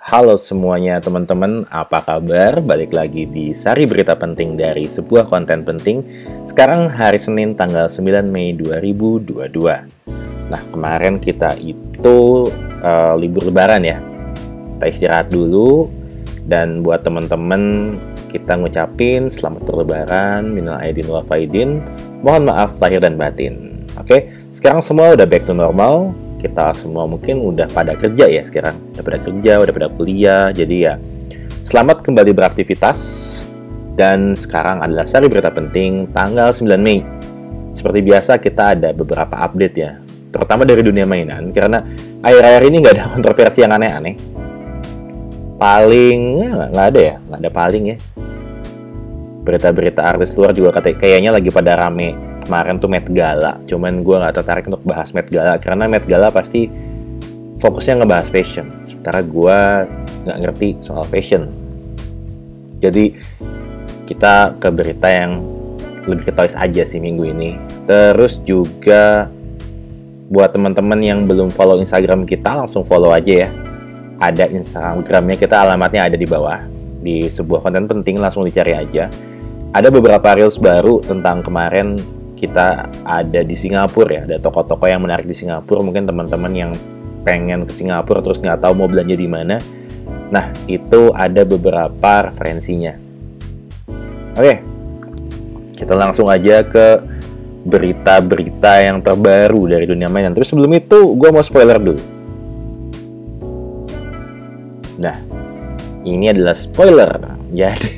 Halo semuanya teman-teman, apa kabar? Balik lagi di Sari Berita Penting dari sebuah konten penting. Sekarang hari Senin tanggal 9 Mei 2022. Nah, kemarin kita itu libur lebaran ya. Kita istirahat dulu, dan buat teman-teman kita ngucapin selamat berlebaran, minal aidin wal faidin, mohon maaf lahir dan batin. Oke, sekarang semua udah back to normal. Kita semua mungkin udah pada kerja ya sekarang. Udah pada kerja, udah pada kuliah. Jadi ya, selamat kembali beraktivitas. Dan sekarang adalah Sari Berita Penting tanggal 9 Mei. Seperti biasa kita ada beberapa update ya. Terutama dari dunia mainan. Karena akhir-akhir ini nggak ada kontroversi yang aneh-aneh. Paling, ya nggak ada ya. Nggak ada paling ya. Berita-berita artis luar juga kayaknya lagi pada rame. Kemarin tuh Met Gala, cuman gue nggak tertarik untuk bahas Met Gala karena Met Gala pasti fokusnya ngebahas fashion, sementara gue nggak ngerti soal fashion. Jadi kita ke berita yang lebih ke toys aja sih minggu ini. Terus juga buat teman-teman yang belum follow Instagram kita, langsung follow aja ya. Ada Instagramnya kita, alamatnya ada di bawah. Di sebuah konten penting, langsung dicari aja. Ada beberapa reels baru tentang kemarin kita ada di Singapura ya, ada toko-toko yang menarik di Singapura. Mungkin teman-teman yang pengen ke Singapura terus nggak tahu mau belanja di mana, nah itu ada beberapa referensinya. Oke, kita langsung aja ke berita-berita yang terbaru dari dunia mainan. Terus sebelum itu gue mau spoiler dulu. Nah, ini adalah spoiler, jadi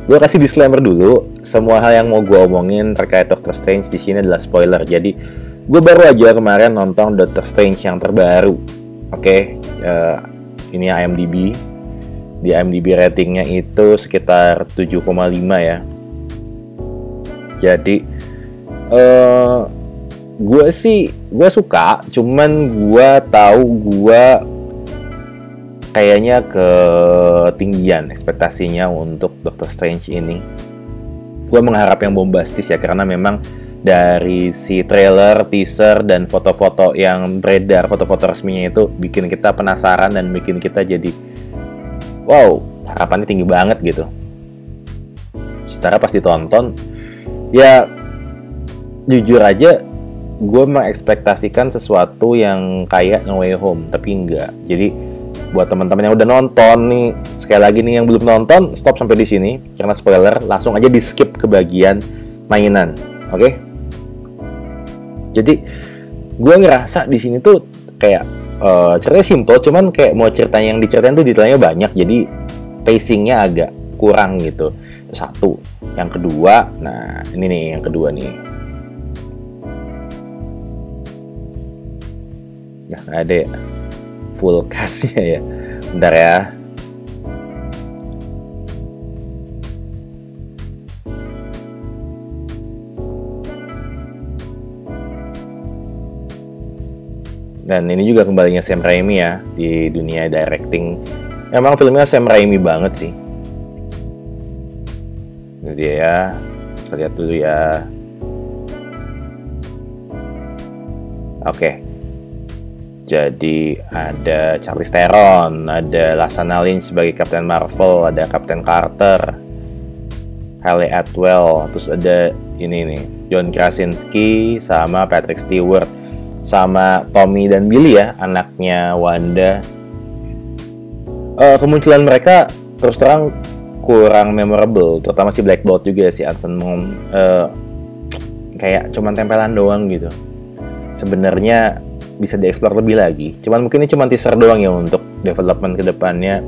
gue kasih disclaimer dulu. Semua hal yang mau gue omongin terkait Doctor Strange di sini adalah spoiler. Jadi gue baru aja kemarin nonton Doctor Strange yang terbaru. Oke, ini IMDb. Di IMDb ratingnya itu sekitar 7,5 ya. Jadi gue suka. Cuman gue tahu gue kayaknya ketinggian ekspektasinya untuk Doctor Strange ini. Gue mengharap yang bombastis ya, karena memang dari si trailer, teaser, dan foto-foto yang beredar, foto-foto resminya itu bikin kita penasaran dan bikin kita jadi wow, harapannya tinggi banget gitu. Secara pas ditonton, ya jujur aja gue mengekspektasikan sesuatu yang kayak No Way Home, tapi enggak. Jadi buat teman-teman yang udah nonton nih, sekali lagi nih yang belum nonton, stop sampai di sini karena spoiler, langsung aja di skip ke bagian mainan. Oke? Jadi gue ngerasa di sini tuh kayak ceritanya simple, cuman kayak mau ceritanya yang diceritain tuh detailnya banyak, jadi pacingnya agak kurang gitu. Itu satu. Yang kedua, nah ini nih yang kedua nih. Nah, nggak ada ya full cast-nya ya. Bentar ya. Dan ini juga kembalinya Sam Raimi ya di dunia directing. Emang filmnya Sam Raimi banget sih. Ini dia ya. Kita lihat dulu ya. Oke. Jadi ada Charlize Theron, ada Lashana Lynch sebagai Captain Marvel, ada Captain Carter, Hayley Atwell, terus ada ini nih John Krasinski sama Patrick Stewart sama Tommy dan Billy ya, anaknya Wanda. Kemunculan mereka terus terang kurang memorable, terutama si Black Bolt juga, si Anson Mount, kayak cuman tempelan doang gitu. Sebenarnya bisa dieksplor lebih lagi. Cuman mungkin ini cuma teaser doang ya untuk development kedepannya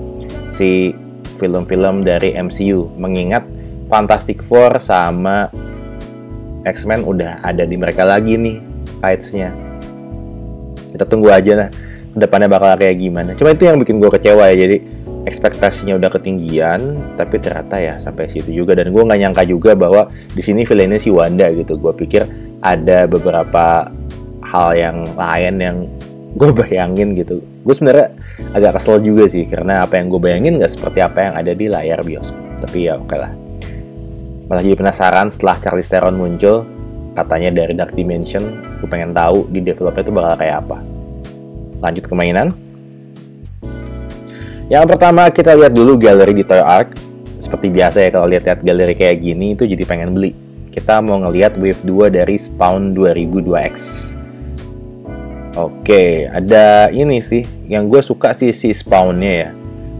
si film-film dari MCU. Mengingat Fantastic Four sama X-Men udah ada di mereka lagi nih fights-nya. Kita tunggu aja lah kedepannya bakal kayak gimana. Cuma itu yang bikin gue kecewa ya. Jadi ekspektasinya udah ketinggian, tapi ternyata ya sampai situ juga. Dan gue nggak nyangka juga bahwa di sini villainnya si Wanda gitu. Gue pikir ada beberapa hal yang lain yang gue bayangin gitu. Gue sebenarnya agak kesel juga sih, karena apa yang gue bayangin nggak seperti apa yang ada di layar bioskop. Tapi ya oke lah. Malah jadi penasaran setelah Charlize Theron muncul, katanya dari Dark Dimension. Gue pengen tahu di developnya itu bakal kayak apa. Lanjut ke mainan. Yang pertama kita lihat dulu galeri di Toy Ark. Seperti biasa ya, kalau lihat-lihat galeri kayak gini itu jadi pengen beli. Kita mau ngelihat Wave 2 dari Spawn 2002X. Oke, ada ini sih yang gue suka sih, si Spawn-nya ya.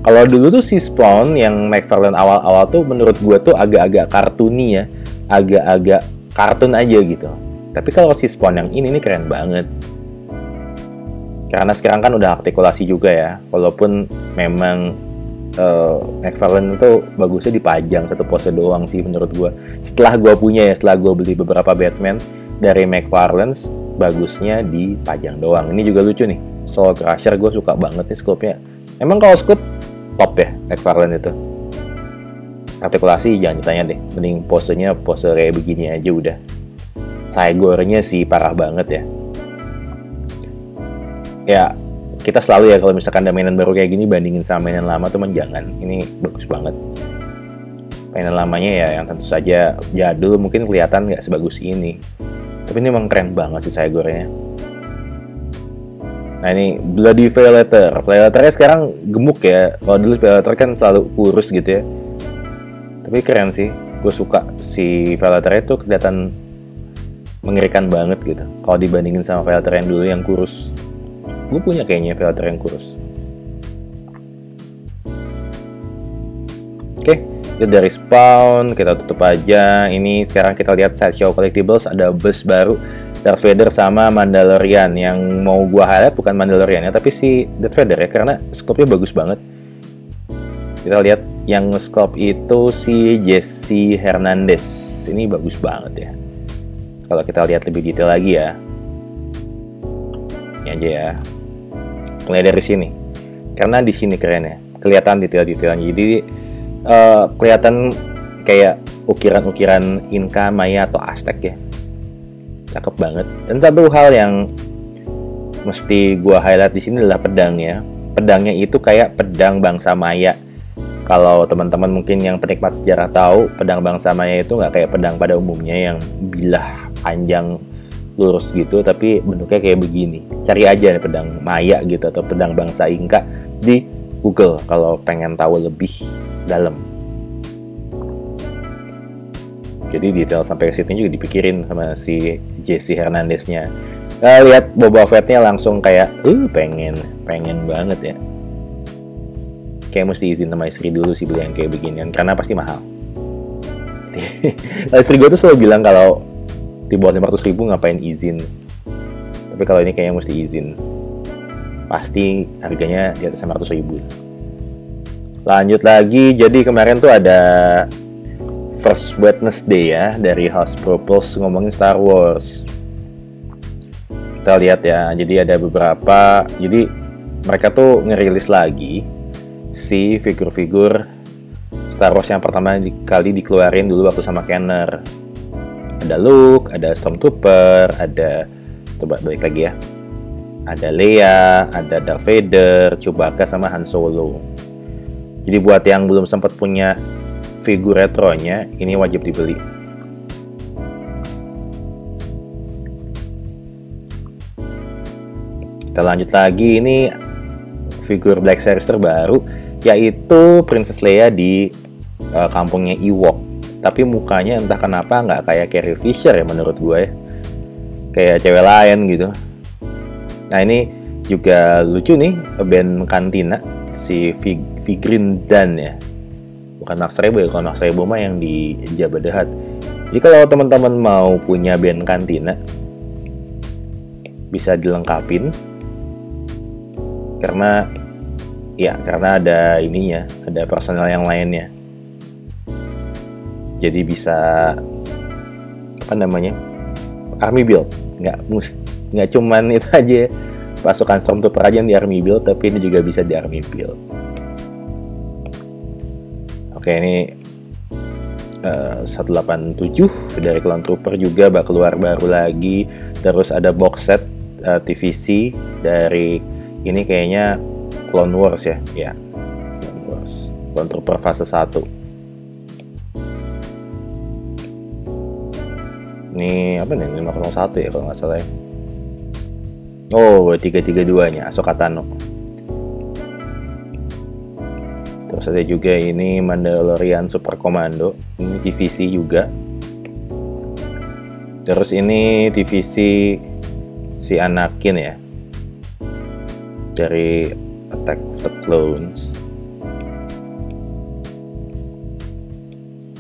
Kalau dulu tuh si Spawn yang McFarlane awal-awal tuh menurut gue tuh agak-agak kartuni ya, agak-agak kartun aja gitu. Tapi kalau si Spawn yang ini keren banget. Karena sekarang kan udah artikulasi juga ya, walaupun memang McFarlane itu bagusnya dipajang satu pose doang sih menurut gue. Setelah gue punya ya, setelah gue beli beberapa Batman dari McFarlane, bagusnya dipajang doang. Ini juga lucu nih, Soul Crusher gue suka banget nih sculpt-nya. Emang kalau sculpt top ya McFarlane itu. Artikulasi jangan ditanya deh, mending posenya pose kayak begini aja udah. Cygor-nya sih parah banget ya. Ya, kita selalu ya kalau misalkan ada mainan baru kayak gini bandingin sama mainan lama, teman jangan. Ini bagus banget. Mainan lamanya ya yang tentu saja jadul, mungkin kelihatan nggak sebagus ini. Tapi ini emang keren banget sih Cygor-nya. Nah ini Bloody Violator. Violatornya sekarang gemuk ya. Kalau dulu Violator kan selalu kurus gitu ya. Tapi keren sih. Gue suka si Violatornya tuh kelihatan mengerikan banget gitu. Kalau dibandingin sama Violator yang dulu yang kurus. Gue punya kayaknya Violator yang kurus. Oke, itu dari Spawn. Kita tutup aja. Ini sekarang kita lihat Sideshow Collectibles. Ada bus baru Darth Vader sama Mandalorian. Yang mau gue highlight bukan Mandalorian ya, tapi si Darth Vader ya, karena scope-nya bagus banget. Kita lihat yang scope itu si Jesse Hernandez. Ini bagus banget ya. Kalau kita lihat lebih detail lagi ya. Ini aja ya. Mulai dari sini. Karena di sini keren ya. Kelihatan detail-detailnya. Jadi kelihatan kayak ukiran-ukiran Inca, Maya atau Aztec ya. Cakep banget. Dan satu hal yang mesti gua highlight di sini adalah pedangnya. Pedangnya itu kayak pedang bangsa Maya. Kalau teman-teman mungkin yang penikmat sejarah tahu, pedang bangsa Maya itu nggak kayak pedang pada umumnya yang bilah panjang lurus gitu, tapi bentuknya kayak begini. Cari aja nih pedang Maya gitu atau pedang bangsa Inca di Google kalau pengen tahu lebih dalam. Jadi detail sampai ke situ juga dipikirin sama si Jesse Hernandez-nya. Lihat Boba Fett-nya langsung kayak pengen banget ya. Kayak mesti izin sama istri dulu sih beli yang kayak beginian, karena pasti mahal. Istri gue tuh selalu bilang kalau di bawah 500 ribu ngapain izin. Tapi kalau ini kayaknya mesti izin. Pasti harganya di atas 500 ribu. Lanjut lagi, jadi kemarin tuh ada First Wednesday ya dari House Propulse ngomongin Star Wars. Kita lihat ya, jadi ada beberapa, jadi mereka tuh ngerilis lagi si figur-figur Star Wars yang pertama kali dikeluarin dulu waktu sama Kenner. Ada Luke, ada Stormtrooper, ada, coba balik lagi ya, ada Leia, ada Darth Vader, Chewbacca sama Han Solo. Jadi buat yang belum sempat punya figur retronya, ini wajib dibeli. Kita lanjut lagi, ini figur Black Series terbaru, yaitu Princess Leia di kampungnya Ewok. Tapi mukanya entah kenapa nggak kayak Carrie Fisher ya menurut gue ya. Kayak cewek lain gitu. Nah ini juga lucu nih, band Cantina, si Vigrin Dan ya. Bukan Max Rebo ya, kalau Max Rebo mah yang di Jabba the Hutt. Jadi kalau teman-teman mau punya band Cantina, bisa dilengkapin. Karena ada ininya, ada personel yang lainnya. Jadi bisa army build, nggak cuman itu aja pasukan Stormtrooper aja yang di army build, tapi ini juga bisa di army build. Oke, ini 187 dari Clone Trooper juga bakal keluar baru lagi. Terus ada box set TVC dari ini kayaknya Clone Wars ya, Clone Wars, Clone Trooper fase 1. Ini apa nih, 501 ya kalau nggak salah ya. Oh, 332 nya Ahsoka Tano. Terus ada juga ini Mandalorian Super Commando, ini divisi juga. Terus ini divisi si Anakin ya, dari Attack of the Clones.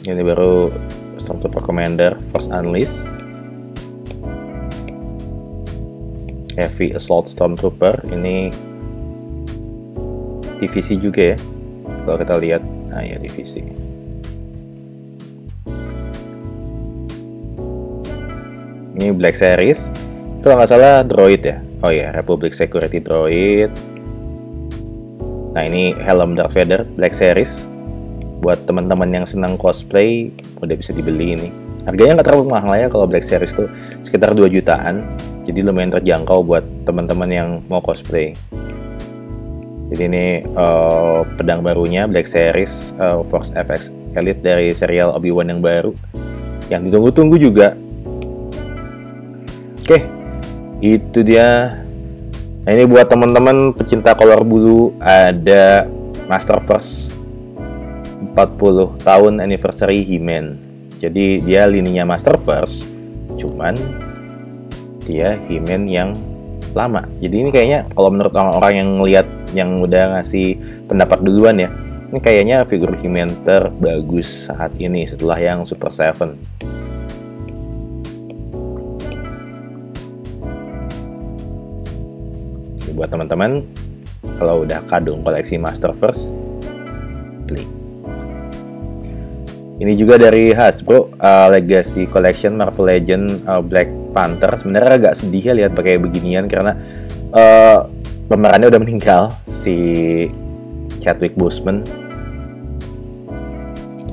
Ini baru Stormtrooper Commander Force Unleashed, Heavy Assault Stormtrooper, ini divisi juga ya kalau kita lihat. Nah ya, divisi. Ini Black Series, itu kalau nggak salah droid ya. Oh ya, Republic Security droid. Nah ini helm Darth Vader Black Series. Buat teman-teman yang senang cosplay, udah bisa dibeli ini. Harganya nggak terlalu mahal ya, kalau Black Series tuh sekitar 2 jutaan. Jadi lumayan terjangkau buat teman-teman yang mau cosplay. Jadi ini pedang barunya Black Series Force FX Elite dari serial Obi-Wan yang baru, yang ditunggu-tunggu juga. Oke, itu dia. Nah ini buat teman-teman pecinta kolor bulu, ada Masterverse 40 tahun anniversary He-Man. Jadi dia lininya Masterverse, cuman dia He-Man yang lama. Jadi ini kayaknya kalau menurut orang-orang yang ngelihat, yang udah ngasih pendapat duluan ya, ini kayaknya figur He-Man terbagus saat ini setelah yang Super 7. Jadi buat teman-teman, kalau udah kadung koleksi Masterverse, beli. Ini juga dari Hasbro, Legacy Collection Marvel Legends Black Panther. Sebenarnya agak sedih ya lihat pakai beginian, karena pemerannya udah meninggal, si Chadwick Boseman.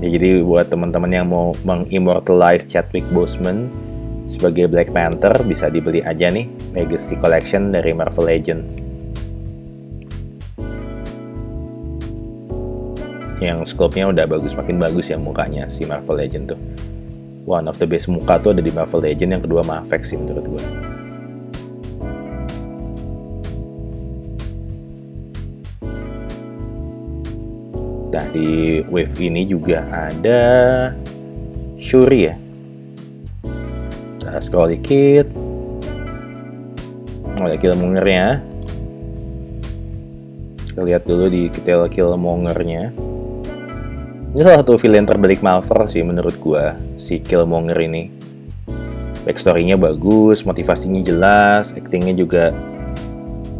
Ya, jadi buat teman-teman yang mau mengimmortalize Chadwick Boseman sebagai Black Panther, bisa dibeli aja nih Legacy Collection dari Marvel Legends. Yang sculpt-nya udah bagus, makin bagus ya mukanya si Marvel Legend tuh. One of the best muka tuh ada di Marvel Legend, yang kedua Mafex sih menurut gue. Nah di wave ini juga ada Shuri ya. Nah, scroll dikit. Mulai Killmonger-nya. Kita lihat dulu di detail Killmonger-nya. Ini salah satu villain terbalik Marvel sih menurut gua, si Killmonger ini. Backstory-nya bagus, motivasinya jelas, actingnya juga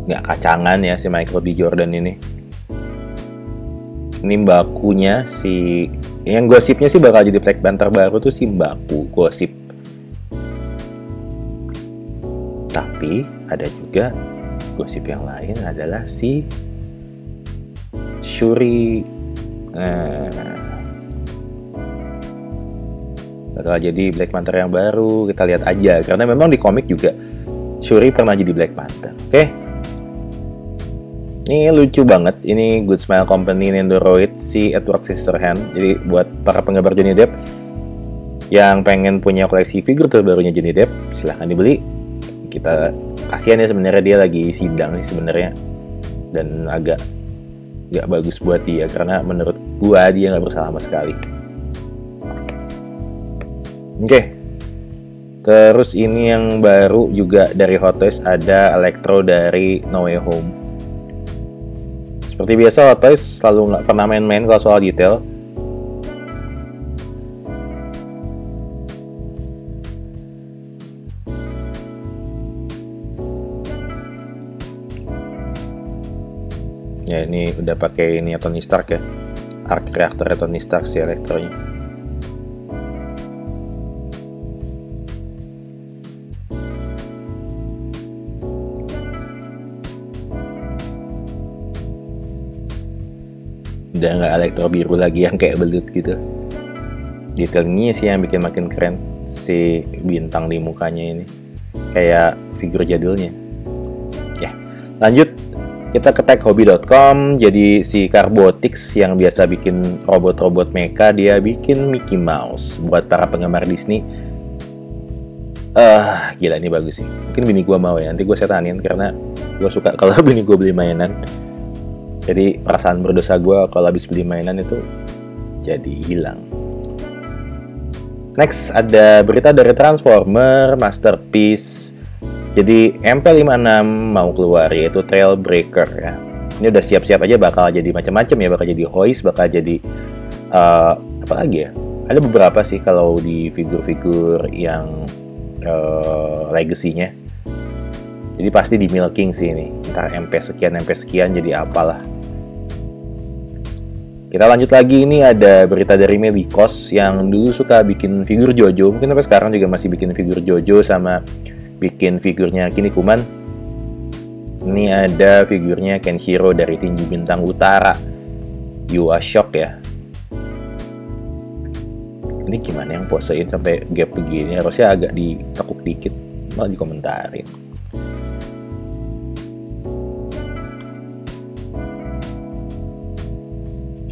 nggak kacangan ya si Michael B. Jordan ini. Ini Mbakunya si, yang gosipnya sih bakal jadi Black Panther baru tuh si Mbaku, gosip. Tapi ada juga gosip yang lain adalah si Shuri. Bakal jadi Black Panther yang baru, kita lihat aja. Karena memang di komik juga Shuri pernah jadi Black Panther. Oke. Ini lucu banget. Ini Good Smile Company Nendoroid si Edward Scissorhands. Jadi buat para penggemar Johnny Depp yang pengen punya koleksi figur terbarunya Johnny Depp, silahkan dibeli. Kita kasihan ya sebenarnya, dia lagi sidang nih sebenarnya, dan agak gak bagus buat dia karena menurut gua dia nggak bersalah sama sekali. Oke. Terus ini yang baru juga dari Hot Toys, ada Electro dari No Way Home. Seperti biasa Hot Toys selalu nggak pernah main-main kalau soal detail. Ya ini udah pakai ini Tony Stark ya, arc reactor Tony Stark si Electronya. Udah nggak elektro biru lagi yang kayak belut gitu. Detailnya sih yang bikin makin keren, si bintang di mukanya ini kayak figur jadulnya. Ya, lanjut. Kita ke techhobby.com. Jadi si Carbotix yang biasa bikin robot-robot mecha, dia bikin Mickey Mouse buat para penggemar Disney. Gila ini bagus sih. Mungkin bini gue mau ya, nanti gue setanin karena gue suka kalau bini gue beli mainan. Jadi perasaan berdosa gue kalau habis beli mainan itu jadi hilang. Next ada berita dari Transformer Masterpiece. Jadi MP56 mau keluar, yaitu Trailbreaker ya. Ini udah siap-siap aja bakal jadi macam-macam ya, bakal jadi hoist, bakal jadi apa lagi ya? Ada beberapa sih kalau di figur-figur yang legacy-nya. Jadi pasti di milking sih ini. Entar MP sekian jadi apalah. Kita lanjut lagi, ini ada berita dari Melikos yang dulu suka bikin figur Jojo. Mungkin sampai sekarang juga masih bikin figur Jojo sama bikin figurnya Kinnikuman. Ini ada figurnya Kenshiro dari Tinju Bintang Utara. You are shock ya. Ini gimana yang posein sampai gap begini? Harusnya agak ditekuk dikit, malah dikomentarin.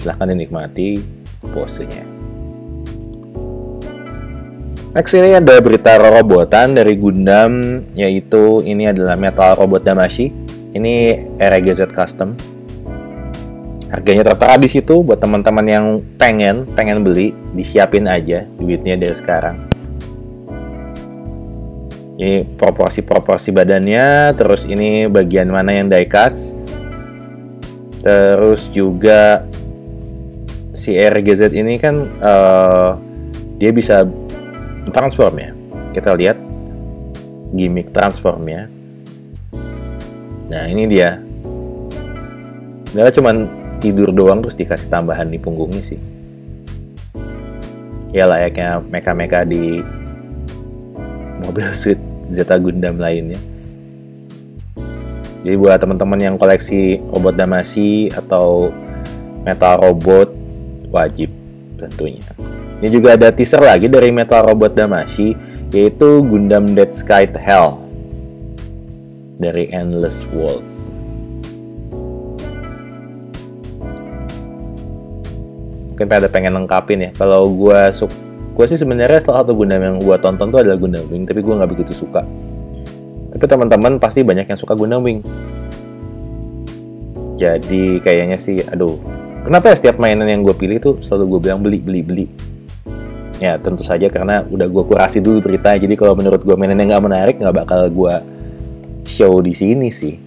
Silahkan dinikmati posenya. Next ini ada berita robotan dari Gundam, yaitu ini adalah Metal Robot Damashi. Ini RGZ Custom. Harganya tertera di situ buat teman-teman yang pengen beli, disiapin aja duitnya dari sekarang. Ini proporsi badannya, terus ini bagian mana yang diecast. Terus juga si RGZ ini kan dia bisa transform ya. Kita lihat gimmick transformnya. Nah ini dia. Nggak cuman tidur doang terus dikasih tambahan di punggungnya sih. Ya layaknya mecha-mecha di mobil suit Zeta Gundam lainnya. Jadi buat teman-teman yang koleksi robot Damashi atau Metal Robot, wajib tentunya. Ini juga ada teaser lagi dari Metal Robot Damashi, yaitu Gundam Dead Sky Hell dari Endless Worlds. Mungkin pada pengen lengkapin ya. Kalau gue sih sebenarnya salah satu Gundam yang gue tonton tuh adalah Gundam Wing, tapi gue nggak begitu suka. Tapi teman-teman pasti banyak yang suka Gundam Wing. Jadi kayaknya sih, aduh, kenapa ya setiap mainan yang gue pilih tuh selalu gue bilang beli. Ya tentu saja karena udah gue kurasi dulu berita. Jadi kalau menurut gue mainan yang nggak menarik, nggak bakal gue show di sini sih.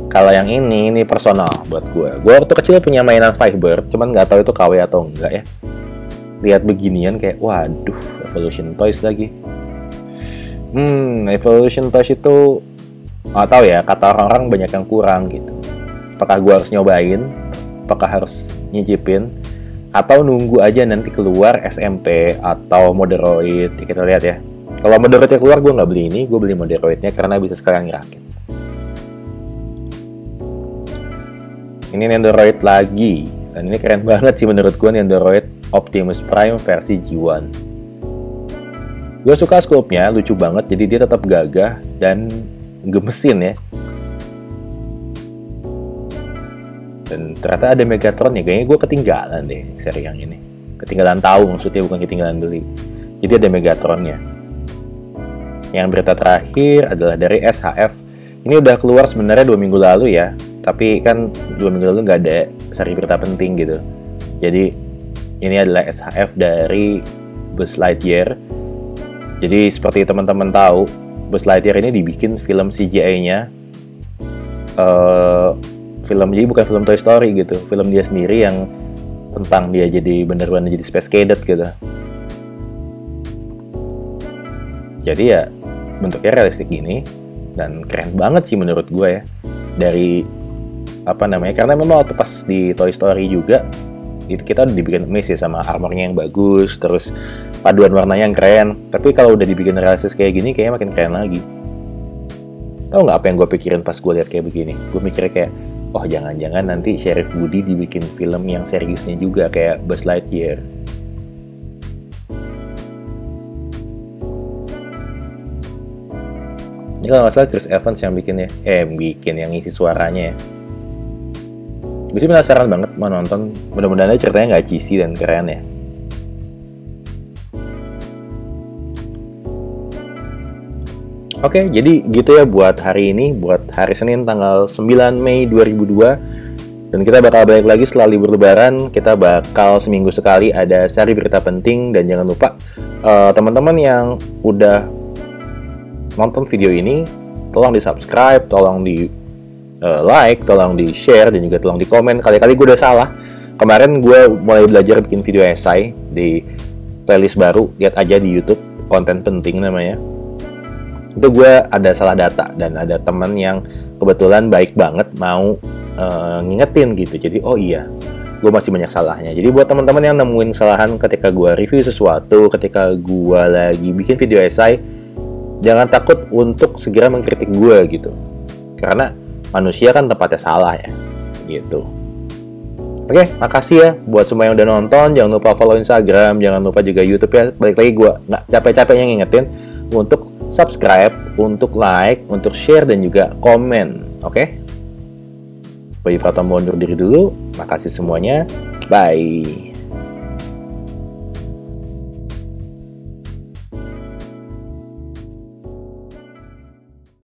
Kalau yang ini personal buat gue. Gue waktu kecil punya mainan Firebird, cuman nggak tahu itu KW atau enggak ya. Lihat beginian kayak, waduh, Evolution Toys lagi. Evolution Toys itu nggak tahu ya, kata orang-orang banyak yang kurang gitu. Apakah gue harus nyobain? Apakah harus nyicipin? Atau nunggu aja nanti keluar SMP atau Moderoid? Ya, kita lihat ya. Kalau Moderoidnya keluar, gue nggak beli ini. Gue beli Moderoidnya karena bisa sekalian ngerakit. Ini Nendoroid lagi. Dan ini keren banget sih menurut gue, Nendoroid Optimus Prime versi G1. Gue suka sculpt-nya, lucu banget. Jadi dia tetap gagah dan gemesin ya. Dan ternyata ada Megatron ya. Kayaknya gue ketinggalan deh seri yang ini. Ketinggalan tahu maksudnya, bukan ketinggalan beli. Jadi ada Megatronnya. Yang berita terakhir adalah dari SHF. Ini udah keluar sebenarnya 2 minggu lalu ya. Tapi kan 2 minggu lalu nggak ada seri berita penting gitu. Jadi ini adalah SHF dari Buzz Lightyear. Jadi seperti teman-teman tahu, Buzz Lightyear ini dibikin film CGI-nya. Jadi bukan film Toy Story gitu. Film dia sendiri yang tentang dia jadi bener-bener jadi space cadet gitu. Jadi ya bentuknya realistik gini. Dan keren banget sih menurut gue ya. Dari karena memang waktu pas di Toy Story juga itu kita udah dibikin miss ya sama armornya yang bagus, terus paduan warnanya yang keren. Tapi kalau udah dibikin realistis kayak gini, kayaknya makin keren lagi. Tahu nggak apa yang gue pikirin pas gue lihat kayak begini? Gue mikirnya kayak, oh jangan-jangan nanti Sheriff Woody dibikin film yang seriusnya juga kayak Buzz Lightyear. Ini kalau nggak salah Chris Evans yang yang ngisi suaranya ya. Gue sih penasaran banget mau nonton. Mudah-mudahan aja ceritanya nggak cheesy dan keren ya. Oke, jadi gitu ya buat hari ini, buat hari Senin tanggal 9 Mei 2002. Dan kita bakal balik lagi setelah libur lebaran. Kita bakal seminggu sekali ada seri berita penting. Dan jangan lupa teman-teman yang udah nonton video ini, tolong di subscribe, tolong di like, tolong di share, dan juga tolong di komen. Kali-kali gue udah salah. Kemarin gue mulai belajar bikin video esai di playlist baru, lihat aja di YouTube, konten penting namanya. Itu gue ada salah data, dan ada teman yang kebetulan baik banget mau ngingetin gitu. Jadi oh iya, gue masih banyak salahnya. Jadi buat teman-teman yang nemuin kesalahan ketika gue review sesuatu, ketika gue lagi bikin video esai, jangan takut untuk segera mengkritik gue gitu. Karena manusia kan tempatnya salah ya, gitu. Oke, makasih ya buat semua yang udah nonton. Jangan lupa follow Instagram, jangan lupa juga YouTube ya. Balik lagi gue nggak capek-capeknya ngingetin untuk subscribe, untuk like, untuk share, dan juga komen. Oke? Bayu Pratama undur diri dulu. Makasih semuanya. Bye.